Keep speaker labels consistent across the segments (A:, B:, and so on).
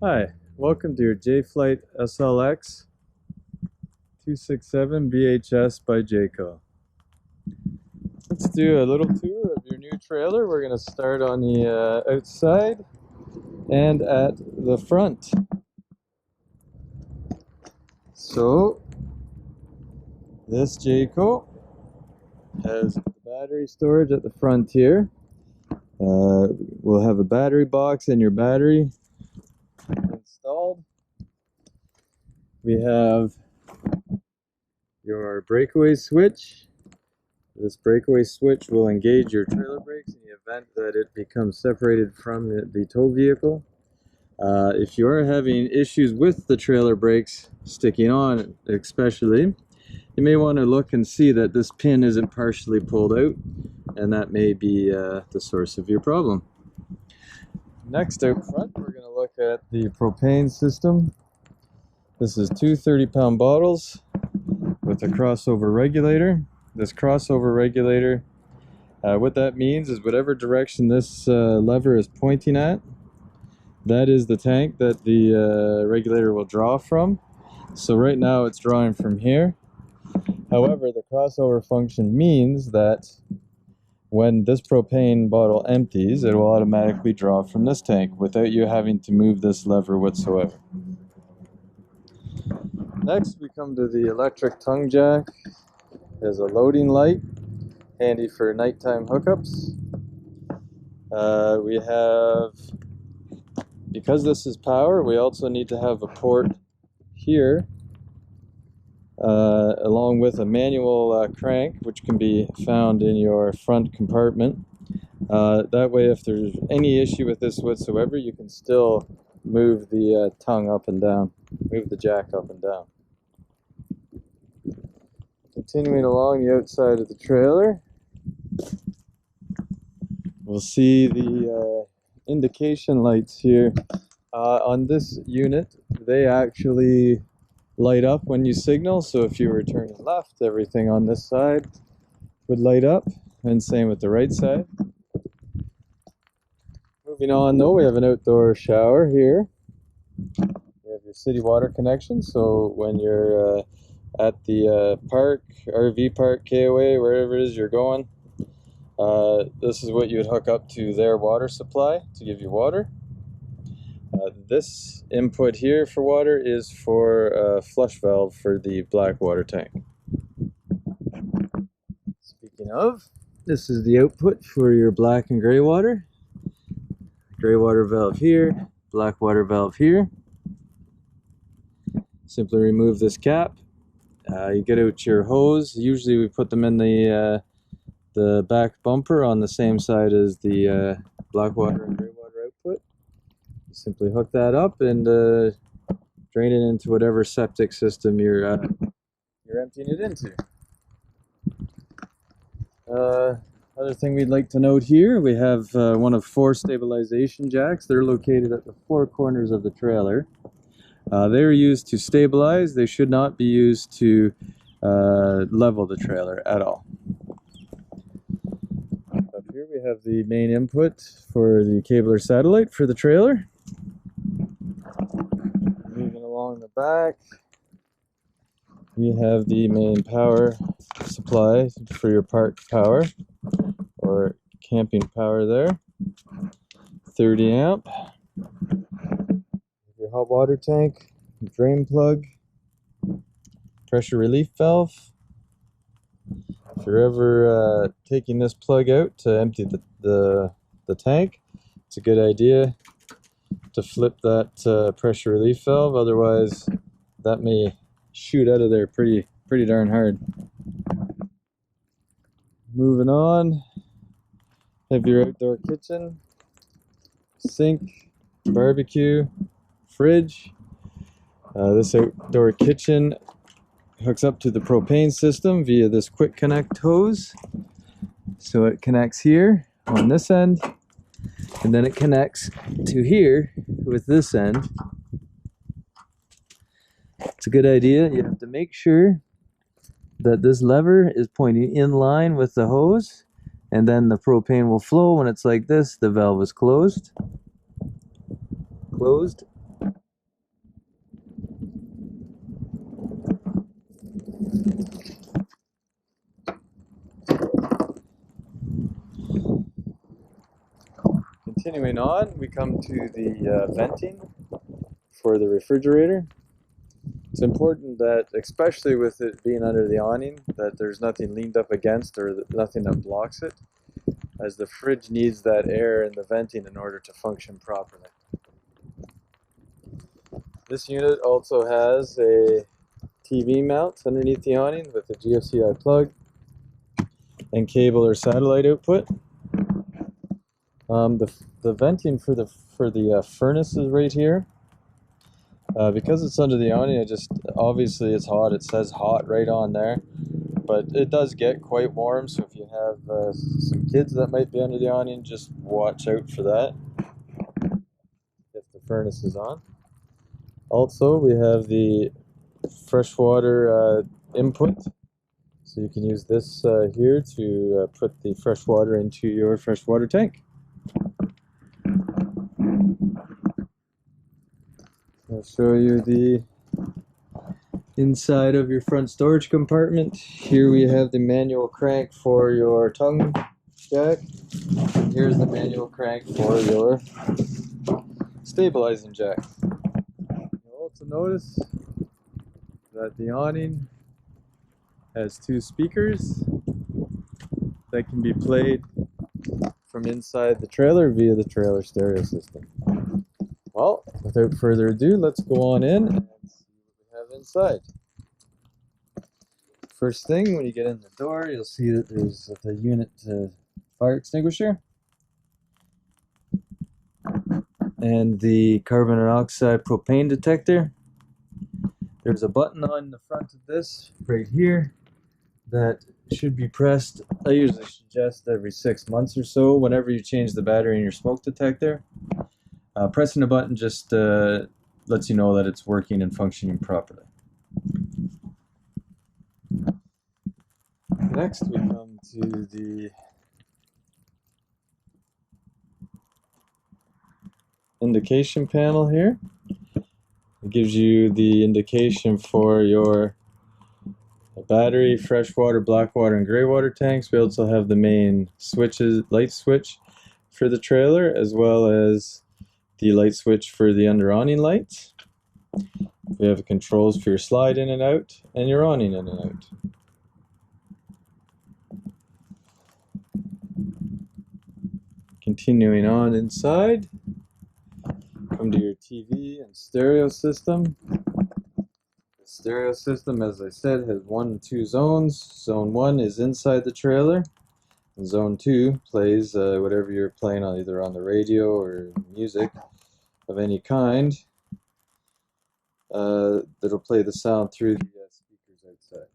A: Hi, welcome to your Jay Flight SLX 267BHS by Jayco. Let's do a little tour of your new trailer. We're going to start on the outside and at the front. So, this Jayco has battery storage at the front here. We'll have a battery box and your battery installed. We have your breakaway switch. This breakaway switch will engage your trailer brakes in the event that it becomes separated from the tow vehicle. If you are having issues with the trailer brakes sticking on especially, you may want to look and see that this pin isn't partially pulled out, and that may be the source of your problem. Next, out front, we're going to look at the propane system. This is two 30-pound bottles with a crossover regulator. This crossover regulator, what that means is whatever direction this lever is pointing at, that is the tank that the regulator will draw from. So right now it's drawing from here. However, the crossover function means that when this propane bottle empties, it will automatically draw from this tank without you having to move this lever whatsoever. Next, we come to the electric tongue jack. There's a loading light, handy for nighttime hookups. We have, because this is power, we also need to have a port here, along with a manual crank, which can be found in your front compartment. That way, if there's any issue with this whatsoever, you can still move the tongue up and down, move the jack up and down. Continuing along the outside of the trailer, we'll see the indication lights here. On this unit, they actually light up when you signal, so if you were turning left, everything on this side would light up, and same with the right side. Moving on though, we have an outdoor shower here. You have your city water connection, so when you're at the park, RV park, KOA, wherever it is you're going, this is what you would hook up to their water supply to give you water. This input here for water is for a flush valve for the black water tank. Speaking of, this is the output for your black and gray water. Gray water valve here, black water valve here. Simply remove this cap. You get out your hose. Usually we put them in the back bumper on the same side as the black water and gray water output. You simply hook that up and drain it into whatever septic system you're emptying it into. Other thing we'd like to note here, we have one of 4 stabilization jacks. They're located at the 4 corners of the trailer. They're used to stabilize. They should not be used to level the trailer at all. Up here we have the main input for the cable or satellite for the trailer. Moving along the back, we have the main power supply for your park power or camping power there. 30 amp. Your hot water tank, drain plug, pressure relief valve. If you're ever taking this plug out to empty the tank, it's a good idea to flip that pressure relief valve, otherwise that may shoot out of there pretty darn hard. Moving on, have your outdoor kitchen, sink, barbecue, fridge. This outdoor kitchen hooks up to the propane system via this quick connect hose. So it connects here on this end, and then it connects to here with this end. It's a good idea. You have to make sure that this lever is pointing in line with the hose, and then the propane will flow. When it's like this, the valve is closed. Continuing on, we come to the venting for the refrigerator. It's important that, especially with it being under the awning, that there's nothing leaned up against or nothing that blocks it, as the fridge needs that air and the venting in order to function properly. This unit also has a TV mount underneath the awning with a GFCI plug and cable or satellite output. The venting for the furnace is right here. Because it's under the awning, obviously it's hot. It says hot right on there, but it does get quite warm. So if you have some kids that might be under the awning, just watch out for that if the furnace is on. Also, we have the freshwater input, so you can use this here to put the fresh water into your freshwater tank. I'll show you the inside of your front storage compartment. Here we have the manual crank for your tongue jack. Here's the manual crank for your stabilizing jack. You'll also notice that the awning has two speakers that can be played from inside the trailer via the trailer stereo system. Well, without further ado, let's go on in and see what we have inside. First thing, when you get in the door, you'll see that there's the unit fire extinguisher and the carbon monoxide propane detector. There's a button on the front of this right here that should be pressed. I usually suggest every 6 months or so, whenever you change the battery in your smoke detector. Pressing the button just lets you know that it's working and functioning properly. Next, we come to the indication panel here. It gives you the indication for your battery, freshwater, blackwater, and graywater tanks. We also have the main light switch for the trailer, as well as the light switch for the under awning lights. We have controls for your slide in and out and your awning in and out. Continuing on inside, come to your TV and stereo system. The stereo system, as I said, has 1 and 2 zones. Zone 1 is inside the trailer. And Zone 2 plays whatever you're playing on, either on the radio or music of any kind. That'll play the sound through the speakers outside.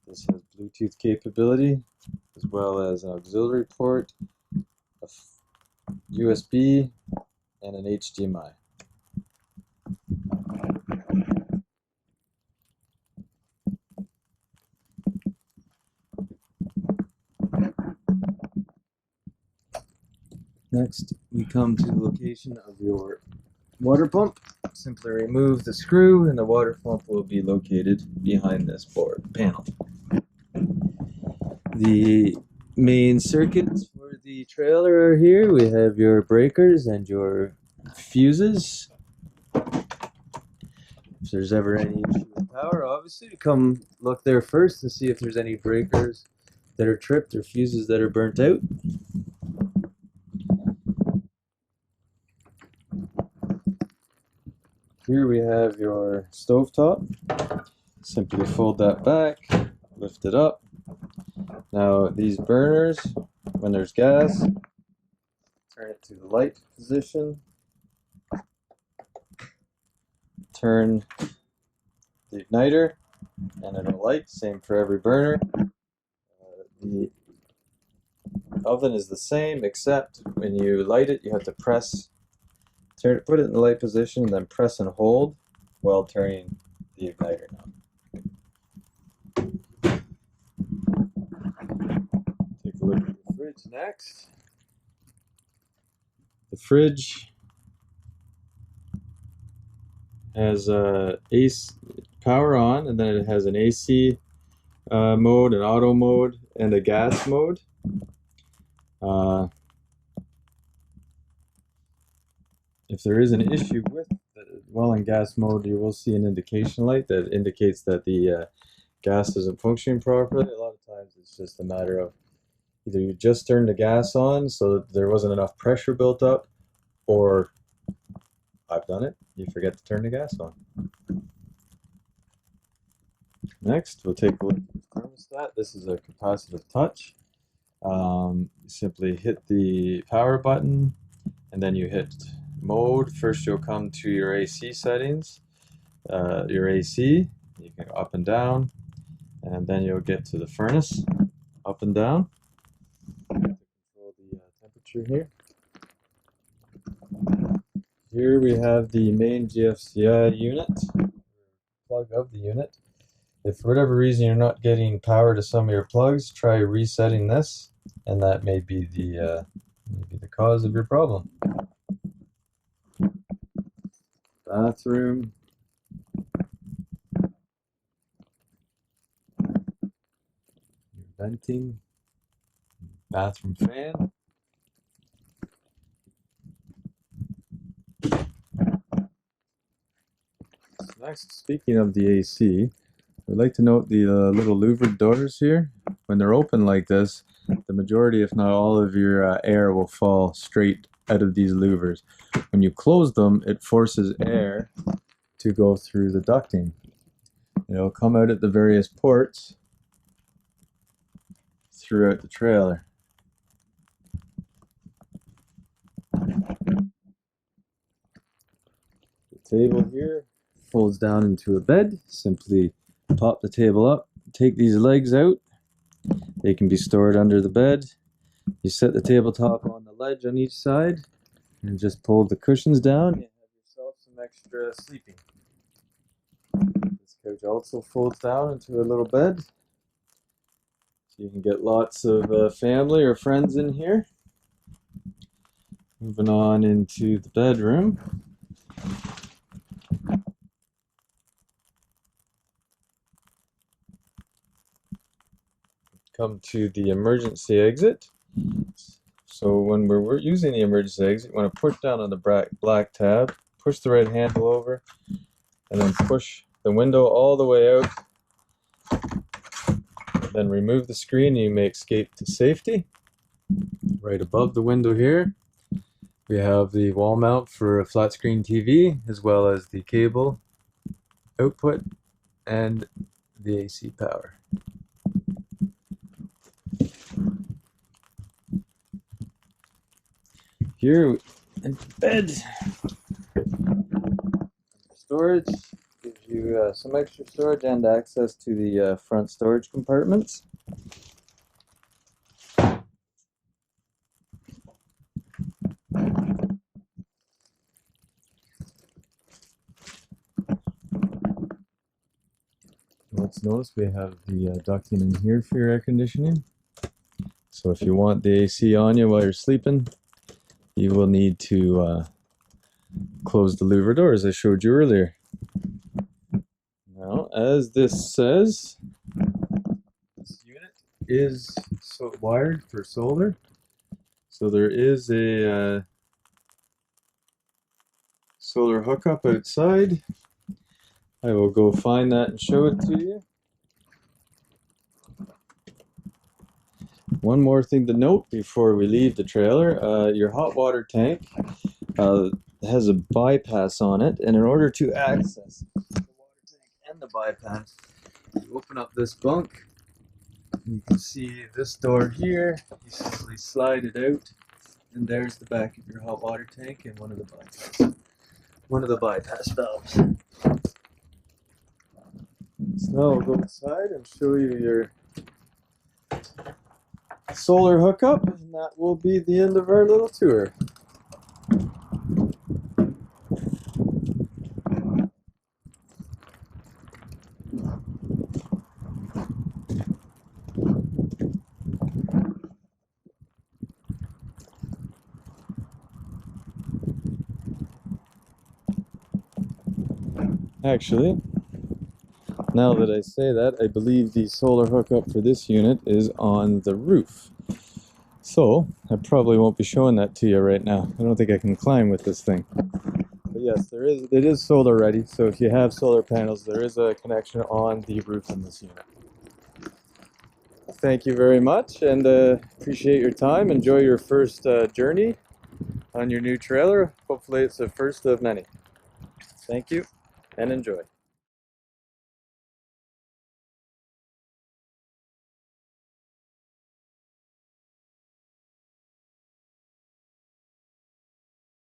A: This has Bluetooth capability, as well as an auxiliary port, a USB, and an HDMI. Next, we come to the location of your water pump. Simply remove the screw and the water pump will be located behind this panel. The main circuits for the trailer are here. We have your breakers and your fuses. If there's ever any issue with power, obviously, come look there first to see if there's any breakers that are tripped or fuses that are burnt out. Here we have your stovetop. Simply fold that back, lift it up. Now these burners, when there's gas, turn it to the light position. Turn the igniter and it'll light, same for every burner. The oven is the same, except when you light it, you have to put it in the light position, and then press and hold while turning the igniter knob. Take a look at the fridge next. The fridge has power on, and then it has an AC mode, an auto mode, and a gas mode. If there is an issue with the well in gas mode, you will see an indication light that indicates that the gas isn't functioning properly. A lot of times it's just a matter of either you just turned the gas on so that there wasn't enough pressure built up, or I've done it, you forget to turn the gas on. Next, we'll take a look at the thermostat. This is a capacitive touch. Simply hit the power button and then you hit mode. First you'll come to your AC settings, your AC, you can go up and down, and then you'll get to the furnace, up and down, to control the temperature here. Here we have the main GFCI unit, plug of the unit. If for whatever reason you're not getting power to some of your plugs, try resetting this, and that may be the cause of your problem. Bathroom. Venting. Bathroom fan. Next, speaking of the AC, I'd like to note the little louvered doors here. When they're open like this, the majority, if not all of your air will fall straight out of these louvers. When you close them, it forces air to go through the ducting. It'll come out at the various ports throughout the trailer. The table here folds down into a bed. Simply pop the table up, take these legs out. They can be stored under the bed. You set the tabletop on the ledge on each side and just pull the cushions down. You have yourself some extra sleeping. This couch also folds down into a little bed, so you can get lots of family or friends in here. Moving on into the bedroom. Come to the emergency exit. So when we're using the emergency exit, you want to push down on the black tab, push the red handle over, and then push the window all the way out. Then remove the screen and you may escape to safety. Right above the window here, we have the wall mount for a flat screen TV, as well as the cable output and the AC power. Here in bed, storage gives you some extra storage and access to the front storage compartments. Let's notice we have the ducting in here for your air conditioning. So if you want the AC on you while you're sleeping, you will need to close the louver door as I showed you earlier. Now, as this says, this unit is wired for solar. So there is a solar hookup outside. I will go find that and show it to you. One more thing to note before we leave the trailer, your hot water tank has a bypass on it, and in order to access the water tank and the bypass, you open up this bunk. You can see this door here. You simply slide it out, and there's the back of your hot water tank and one of the bypass valves. So now I'll go inside and show you your solar hookup, and that will be the end of our little tour. Actually, Now that I say that, I believe the solar hookup for this unit is on the roof. So, I probably won't be showing that to you right now. I don't think I can climb with this thing. But yes, it is solar ready, so if you have solar panels, there is a connection on the roof in this unit. Thank you very much, and appreciate your time. Enjoy your first journey on your new trailer. Hopefully it's the first of many. Thank you, and enjoy.